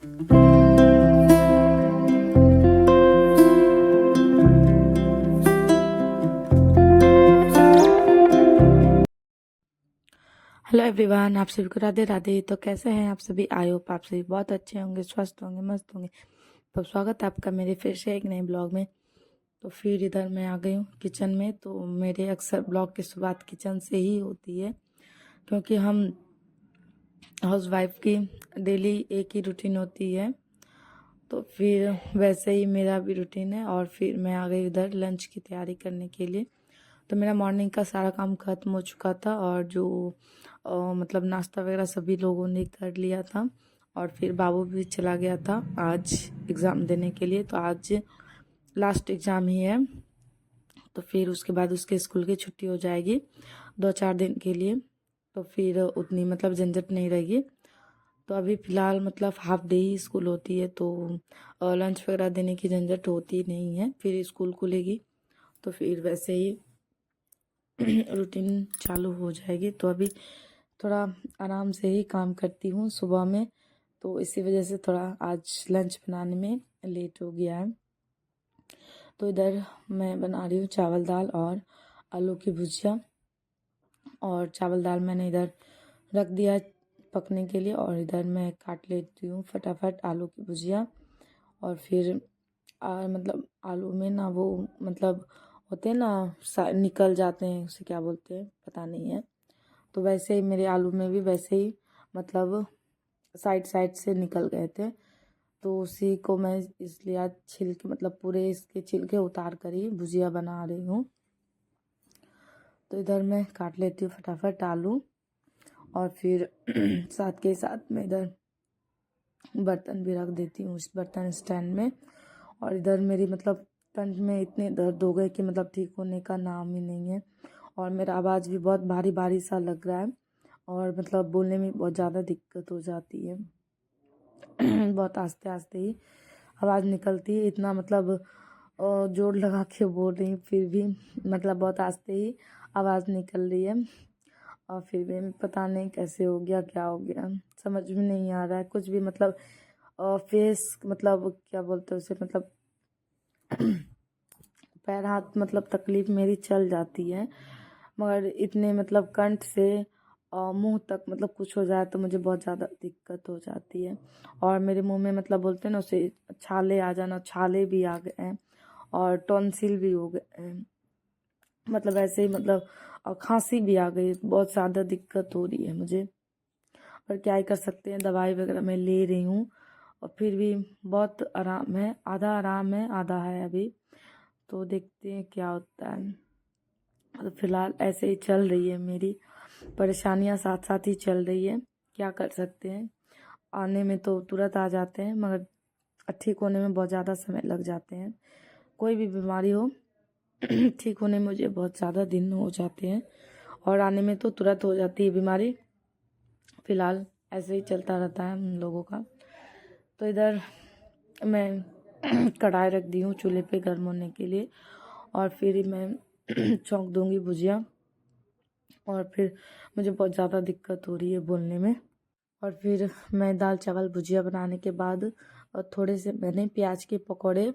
Hello everyone, आप सभी को राधे राधे। तो कैसे हैं आप सभी? आई होप आप सभी बहुत अच्छे होंगे, स्वस्थ होंगे, मस्त होंगे। तो स्वागत है आपका मेरे फिर से एक नए ब्लॉग में। तो फिर इधर मैं आ गई हूँ किचन में। तो मेरे अक्सर ब्लॉग की शुरुआत किचन से ही होती है, क्योंकि हम हाउस वाइफ की डेली एक ही रूटीन होती है। तो फिर वैसे ही मेरा भी रूटीन है। और फिर मैं आ गई उधर लंच की तैयारी करने के लिए। तो मेरा मॉर्निंग का सारा काम ख़त्म हो चुका था, और जो मतलब नाश्ता वगैरह सभी लोगों ने कर लिया था। और फिर बाबू भी चला गया था आज एग्ज़ाम देने के लिए। तो आज लास्ट एग्ज़ाम ही है। तो फिर उसके बाद उसके स्कूल की छुट्टी हो जाएगी 2-4 दिन के लिए। तो फिर उतनी मतलब झंझट नहीं रहेगी। तो अभी फ़िलहाल मतलब हाफ डे ही स्कूल होती है, तो लंच वगैरह देने की झंझट होती नहीं है। फिर स्कूल खुलेगी तो फिर वैसे ही रूटीन चालू हो जाएगी। तो अभी थोड़ा आराम से ही काम करती हूँ सुबह में। तो इसी वजह से थोड़ा आज लंच बनाने में लेट हो गया है। तो इधर मैं बना रही हूँ चावल दाल और आलू की भुजिया। और चावल दाल मैंने इधर रख दिया पकने के लिए, और इधर मैं काट लेती हूँ फटाफट आलू की भुजिया। और फिर मतलब आलू में ना वो मतलब होते हैं ना, निकल जाते हैं, उसे क्या बोलते हैं पता नहीं है। तो वैसे ही मेरे आलू में भी वैसे ही मतलब साइड साइड से निकल गए थे। तो उसी को मैं इसलिए आज छिलके मतलब पूरे इसके छिलके उतार कर ही भुजिया बना रही हूँ। तो इधर मैं काट लेती हूँ फटाफट आलू। और फिर साथ के साथ मैं इधर बर्तन भी रख देती हूँ उस बर्तन स्टैंड में। और इधर मेरी मतलब कंठ में इतने दर्द हो गए कि मतलब ठीक होने का नाम ही नहीं है। और मेरा आवाज़ भी बहुत भारी भारी सा लग रहा है, और मतलब बोलने में बहुत ज़्यादा दिक्कत हो जाती है। बहुत आस्ते आस्ते ही आवाज़ निकलती है, इतना मतलब जोर लगा के बोल रही हूँ फिर भी मतलब बहुत आस्ते ही आवाज़ निकल रही है। और फिर भी पता नहीं कैसे हो गया, क्या हो गया समझ में नहीं आ रहा है कुछ भी। मतलब फेस मतलब क्या बोलते हैं उसे, मतलब पैर हाथ मतलब तकलीफ मेरी चल जाती है, मगर इतने मतलब कंठ से मुंह तक मतलब कुछ हो जाए तो मुझे बहुत ज़्यादा दिक्कत हो जाती है। और मेरे मुंह में मतलब बोलते हैं ना उसे, छाले आ जाना, छाले भी आ गए हैं और टॉन्सिल भी हो गए हैं। मतलब ऐसे ही मतलब खांसी भी आ गई, बहुत ज़्यादा दिक्कत हो रही है मुझे। पर क्या ही कर सकते हैं, दवाई वगैरह मैं ले रही हूँ। और फिर भी बहुत आराम है, आधा है अभी। तो देखते हैं क्या होता है। तो फिलहाल ऐसे ही चल रही है मेरी परेशानियां, साथ साथ ही चल रही है। क्या कर सकते हैं, आने में तो तुरंत आ जाते हैं, मगर ठीक होने में बहुत ज़्यादा समय लग जाते हैं। कोई भी बीमारी हो ठीक होने में मुझे बहुत ज़्यादा दिन हो जाते हैं, और आने में तो तुरंत हो जाती है बीमारी। फिलहाल ऐसे ही चलता रहता है हम लोगों का। तो इधर मैं कढ़ाई रख दी हूँ चूल्हे पे गर्म होने के लिए। और फिर मैं छौंक दूंगी भुजिया। और फिर मुझे बहुत ज़्यादा दिक्कत हो रही है बोलने में। और फिर मैं दाल चावल भुजिया बनाने के बाद और थोड़े से मैंने प्याज के पकौड़े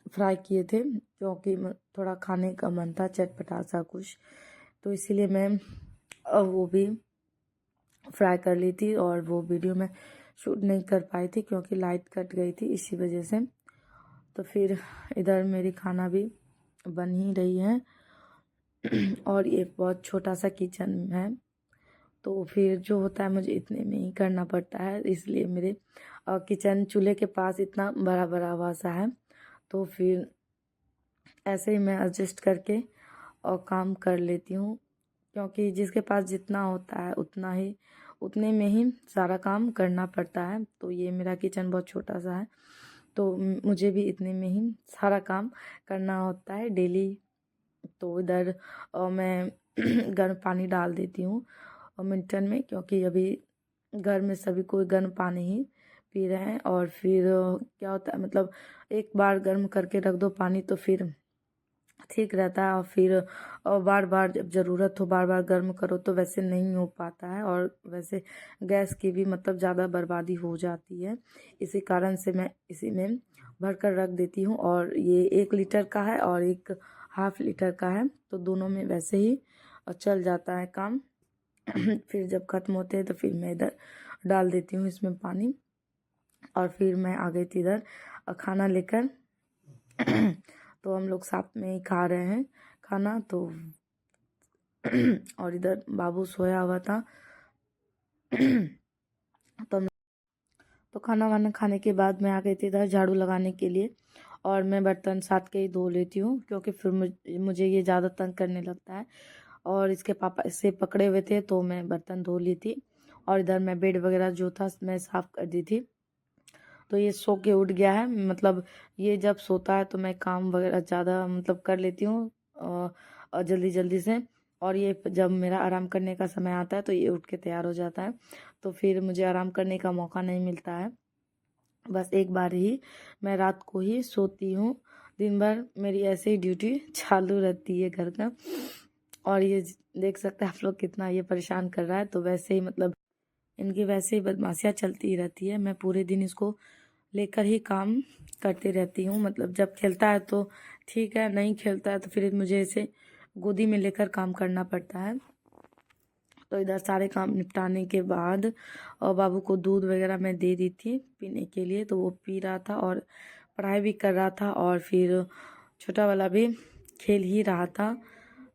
फ्राई किए थे, क्योंकि थोड़ा खाने का मन था चटपटा सा कुछ। तो इसीलिए मैं वो भी फ्राई कर ली थी, और वो वीडियो मैं शूट नहीं कर पाई थी क्योंकि लाइट कट गई थी, इसी वजह से। तो फिर इधर मेरी खाना भी बन ही रही है। और ये बहुत छोटा सा किचन है, तो फिर जो होता है मुझे इतने में ही करना पड़ता है, इसलिए मेरे किचन चूल्हे के पास इतना बड़ा बड़ा हुआ सा है। तो फिर ऐसे ही मैं एडजस्ट करके और काम कर लेती हूँ, क्योंकि जिसके पास जितना होता है उतने में ही सारा काम करना पड़ता है। तो ये मेरा किचन बहुत छोटा सा है, तो मुझे भी इतने में ही सारा काम करना होता है डेली। तो इधर मैं गर्म पानी डाल देती हूँ मिल्टन में, क्योंकि अभी घर में सभी कोई गर्म पानी ही पी रहे हैं। और फिर क्या होता है मतलब एक बार गर्म करके रख दो पानी, तो फिर ठीक रहता है। और फिर बार बार जब ज़रूरत हो बार बार गर्म करो तो वैसे नहीं हो पाता है, और वैसे गैस की भी मतलब ज़्यादा बर्बादी हो जाती है। इसी कारण से मैं इसी में भर कर रख देती हूँ। और ये 1 लीटर का है और एक ½ लीटर का है, तो दोनों में वैसे ही चल जाता है काम। फिर जब ख़त्म होते हैं तो फिर मैं इधर डाल देती हूँ इसमें पानी। और फिर मैं आ गई थी इधर खाना लेकर। तो हम लोग साथ में ही खा रहे हैं खाना। तो और इधर बाबू सोया हुआ था। तो खाना वाना खाने के बाद मैं आ गई थी इधर झाड़ू लगाने के लिए। और मैं बर्तन साथ के ही धो लेती हूँ, क्योंकि फिर मुझे ये ज़्यादा तंग करने लगता है। और इसके पापा इसे पकड़े हुए थे तो मैं बर्तन धो ली थी। और इधर मैं बेड वगैरह जो था मैं साफ़ कर दी थी। तो ये सो के उठ गया है। मतलब ये जब सोता है तो मैं काम वगैरह ज़्यादा मतलब कर लेती हूँ जल्दी जल्दी से। और ये जब मेरा आराम करने का समय आता है तो ये उठ के तैयार हो जाता है। तो फिर मुझे आराम करने का मौका नहीं मिलता है। बस एक बार ही मैं रात को ही सोती हूँ। दिन भर मेरी ऐसे ही ड्यूटी चालू रहती है घर का। और ये देख सकते हैं आप लोग कितना ये परेशान कर रहा है। तो वैसे ही मतलब इनकी वैसे ही बदमाशियाँ चलती ही रहती है। मैं पूरे दिन इसको लेकर ही काम करती रहती हूँ। मतलब जब खेलता है तो ठीक है, नहीं खेलता है तो फिर मुझे इसे गोदी में लेकर काम करना पड़ता है। तो इधर सारे काम निपटाने के बाद और बाबू को दूध वगैरह मैं दे दी थी पीने के लिए, तो वो पी रहा था और पढ़ाई भी कर रहा था। और फिर छोटा वाला भी खेल ही रहा था।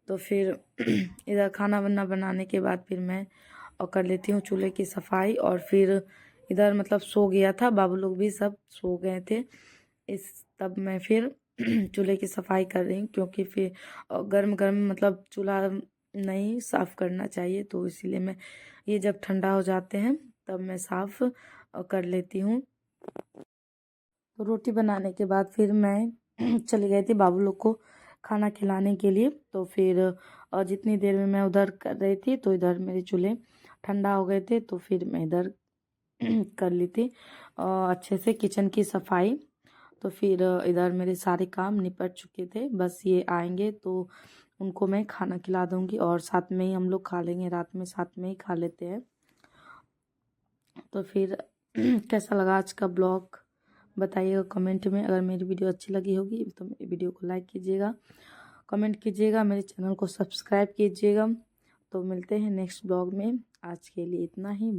तो फिर इधर खाना वाना बनाने के बाद फिर मैं कर लेती हूँ चूल्हे की सफाई। और फिर इधर मतलब सो गया था, बाबू लोग भी सब सो गए थे। तब मैं फिर चूल्हे की सफाई कर रही हूँ, क्योंकि फिर गर्म गर्म मतलब चूल्हा नहीं साफ़ करना चाहिए। तो इसीलिए मैं ये जब ठंडा हो जाते हैं तब मैं साफ़ कर लेती हूँ। तो रोटी बनाने के बाद फिर मैं चली गई थी बाबू लोग को खाना खिलाने के लिए। तो फिर जितनी देर में मैं उधर कर रही थी तो इधर मेरे चूल्हे ठंडा हो गए थे। तो फिर मैं इधर कर ली थी अच्छे से किचन की सफाई। तो फिर इधर मेरे सारे काम निपट चुके थे। बस ये आएंगे तो उनको मैं खाना खिला दूँगी और साथ में ही हम लोग खा लेंगे, रात में साथ में ही खा लेते हैं। तो फिर कैसा लगा आज का ब्लॉग बताइएगा कमेंट में। अगर मेरी वीडियो अच्छी लगी होगी तो मेरी वीडियो को लाइक कीजिएगा, कमेंट कीजिएगा, मेरे चैनल को सब्सक्राइब कीजिएगा। तो मिलते हैं नेक्स्ट ब्लॉग में। आज के लिए इतना ही।